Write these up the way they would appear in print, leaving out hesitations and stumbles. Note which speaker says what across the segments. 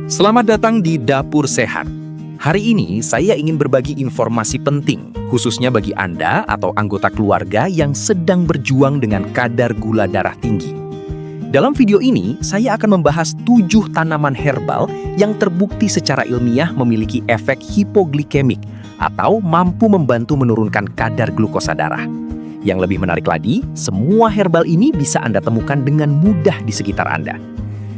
Speaker 1: Selamat datang di Dapur Sehat. Hari ini saya ingin berbagi informasi penting, khususnya bagi Anda atau anggota keluarga yang sedang berjuang dengan kadar gula darah tinggi. Dalam video ini, saya akan membahas 7 tanaman herbal yang terbukti secara ilmiah memiliki efek hipoglikemik atau mampu membantu menurunkan kadar glukosa darah. Yang lebih menarik lagi, semua herbal ini bisa Anda temukan dengan mudah di sekitar Anda.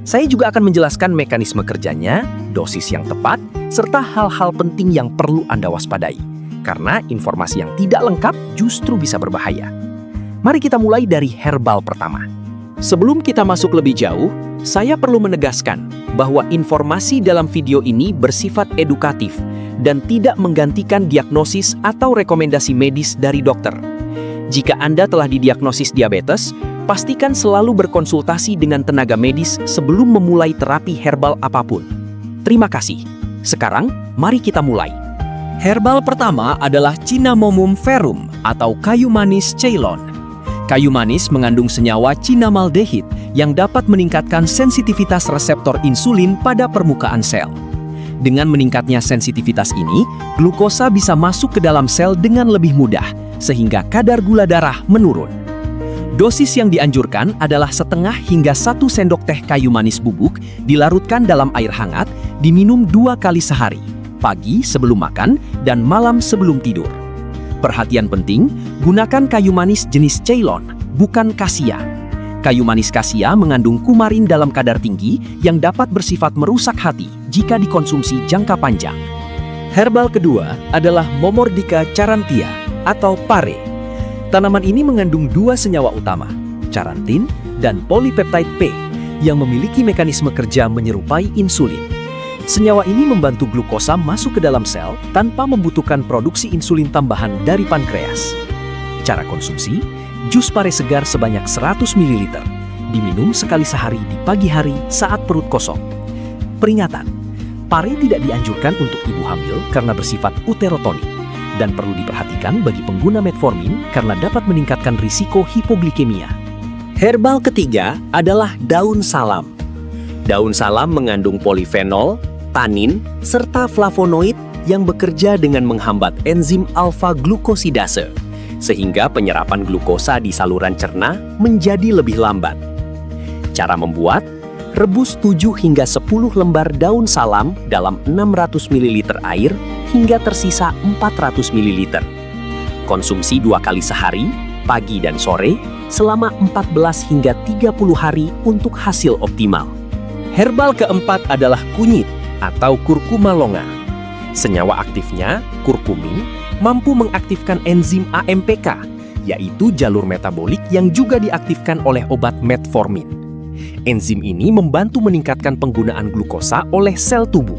Speaker 1: Saya juga akan menjelaskan mekanisme kerjanya, dosis yang tepat, serta hal-hal penting yang perlu Anda waspadai. Karena informasi yang tidak lengkap justru bisa berbahaya. Mari kita mulai dari herbal pertama. Sebelum kita masuk lebih jauh, saya perlu menegaskan bahwa informasi dalam video ini bersifat edukatif dan tidak menggantikan diagnosis atau rekomendasi medis dari dokter. Jika Anda telah didiagnosis diabetes, pastikan selalu berkonsultasi dengan tenaga medis sebelum memulai terapi herbal apapun. Terima kasih. Sekarang, mari kita mulai. Herbal pertama adalah Cinnamomum verum atau kayu manis Ceylon. Kayu manis mengandung senyawa cinamaldehid yang dapat meningkatkan sensitivitas reseptor insulin pada permukaan sel. Dengan meningkatnya sensitivitas ini, glukosa bisa masuk ke dalam sel dengan lebih mudah, sehingga kadar gula darah menurun. Dosis yang dianjurkan adalah setengah hingga 1 sendok teh kayu manis bubuk dilarutkan dalam air hangat, diminum 2 kali sehari, pagi sebelum makan dan malam sebelum tidur. Perhatian penting, gunakan kayu manis jenis Ceylon, bukan Cassia. Kayu manis Cassia mengandung kumarin dalam kadar tinggi yang dapat bersifat merusak hati jika dikonsumsi jangka panjang. Herbal kedua adalah Momordica charantia atau pare. Tanaman ini mengandung 2 senyawa utama, charantin dan polypeptide P, yang memiliki mekanisme kerja menyerupai insulin. Senyawa ini membantu glukosa masuk ke dalam sel tanpa membutuhkan produksi insulin tambahan dari pankreas. Cara konsumsi, jus pare segar sebanyak 100 ml, diminum sekali sehari di pagi hari saat perut kosong. Peringatan, pare tidak dianjurkan untuk ibu hamil karena bersifat uterotonik, dan perlu diperhatikan bagi pengguna metformin karena dapat meningkatkan risiko hipoglikemia. Herbal ketiga adalah daun salam. Daun salam mengandung polifenol, tanin, serta flavonoid yang bekerja dengan menghambat enzim alfa-glukosidase, sehingga penyerapan glukosa di saluran cerna menjadi lebih lambat. Cara membuat, rebus 7 hingga 10 lembar daun salam dalam 600 ml air hingga tersisa 400 ml. Konsumsi 2 kali sehari, pagi dan sore, selama 14 hingga 30 hari untuk hasil optimal. Herbal keempat adalah kunyit atau Curcuma longa. Senyawa aktifnya, kurkumin, mampu mengaktifkan enzim AMPK, yaitu jalur metabolik yang juga diaktifkan oleh obat metformin. Enzim ini membantu meningkatkan penggunaan glukosa oleh sel tubuh.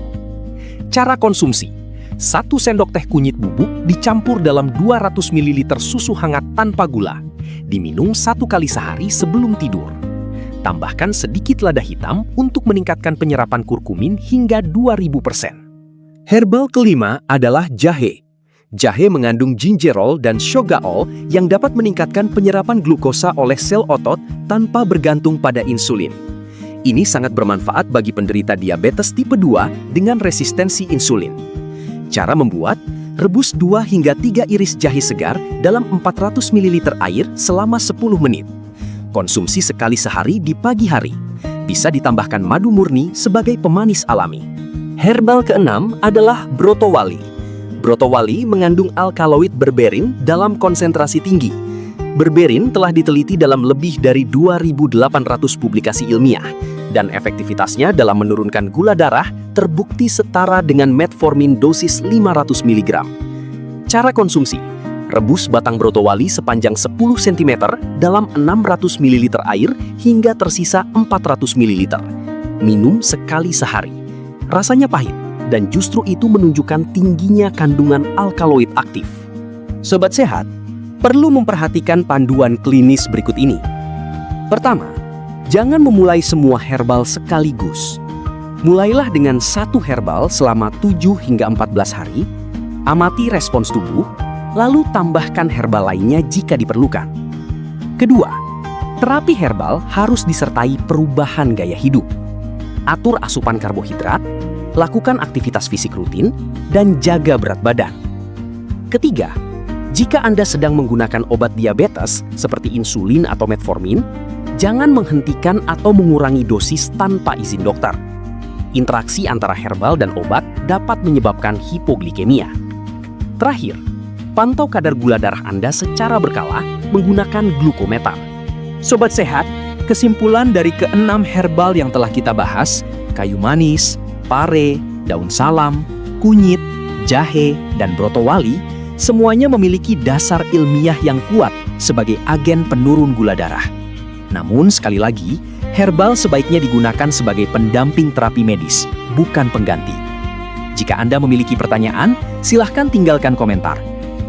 Speaker 1: Cara konsumsi, 1 sendok teh kunyit bubuk dicampur dalam 200 ml susu hangat tanpa gula. Diminum 1 kali sehari sebelum tidur. Tambahkan sedikit lada hitam untuk meningkatkan penyerapan kurkumin hingga 2000%. Herbal kelima adalah jahe. Jahe mengandung gingerol dan shogaol yang dapat meningkatkan penyerapan glukosa oleh sel otot tanpa bergantung pada insulin. Ini sangat bermanfaat bagi penderita diabetes tipe 2 dengan resistensi insulin. Cara membuat, rebus 2 hingga 3 iris jahe segar dalam 400 ml air selama 10 menit. Konsumsi sekali sehari di pagi hari. Bisa ditambahkan madu murni sebagai pemanis alami. Herbal keenam adalah brotowali. Brotowali mengandung alkaloid berberin dalam konsentrasi tinggi. Berberin telah diteliti dalam lebih dari 2.800 publikasi ilmiah, dan efektivitasnya dalam menurunkan gula darah terbukti setara dengan metformin dosis 500 mg. Cara konsumsi, rebus batang brotowali sepanjang 10 cm dalam 600 ml air hingga tersisa 400 ml. Minum sekali sehari. Rasanya pahit, dan justru itu menunjukkan tingginya kandungan alkaloid aktif. Sobat sehat, perlu memperhatikan panduan klinis berikut ini. Pertama, jangan memulai semua herbal sekaligus. Mulailah dengan 1 herbal selama 7 hingga 14 hari, amati respons tubuh, lalu tambahkan herbal lainnya jika diperlukan. Kedua, terapi herbal harus disertai perubahan gaya hidup.
Speaker 2: atur asupan karbohidrat, lakukan aktivitas fisik rutin, dan jaga berat badan. Ketiga, jika Anda sedang menggunakan obat diabetes seperti insulin atau metformin, jangan menghentikan atau mengurangi dosis tanpa izin dokter. Interaksi antara herbal dan obat dapat menyebabkan hipoglikemia. Terakhir, pantau kadar gula darah Anda secara berkala menggunakan glukometer.
Speaker 1: Sobat Sehat, kesimpulan dari keenam herbal yang telah kita bahas, kayu manis, pare, daun salam, kunyit, jahe, dan brotowali, semuanya memiliki dasar ilmiah yang kuat sebagai agen penurun gula darah. Namun sekali lagi, herbal sebaiknya digunakan sebagai pendamping terapi medis, bukan pengganti. Jika Anda memiliki pertanyaan, silahkan tinggalkan komentar.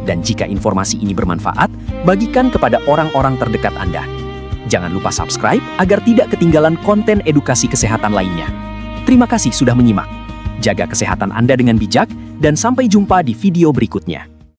Speaker 1: Dan jika informasi ini bermanfaat, bagikan kepada orang-orang terdekat Anda. Jangan lupa subscribe agar tidak ketinggalan konten edukasi kesehatan lainnya. Terima kasih sudah menyimak. Jaga kesehatan Anda dengan bijak, dan sampai jumpa di video berikutnya.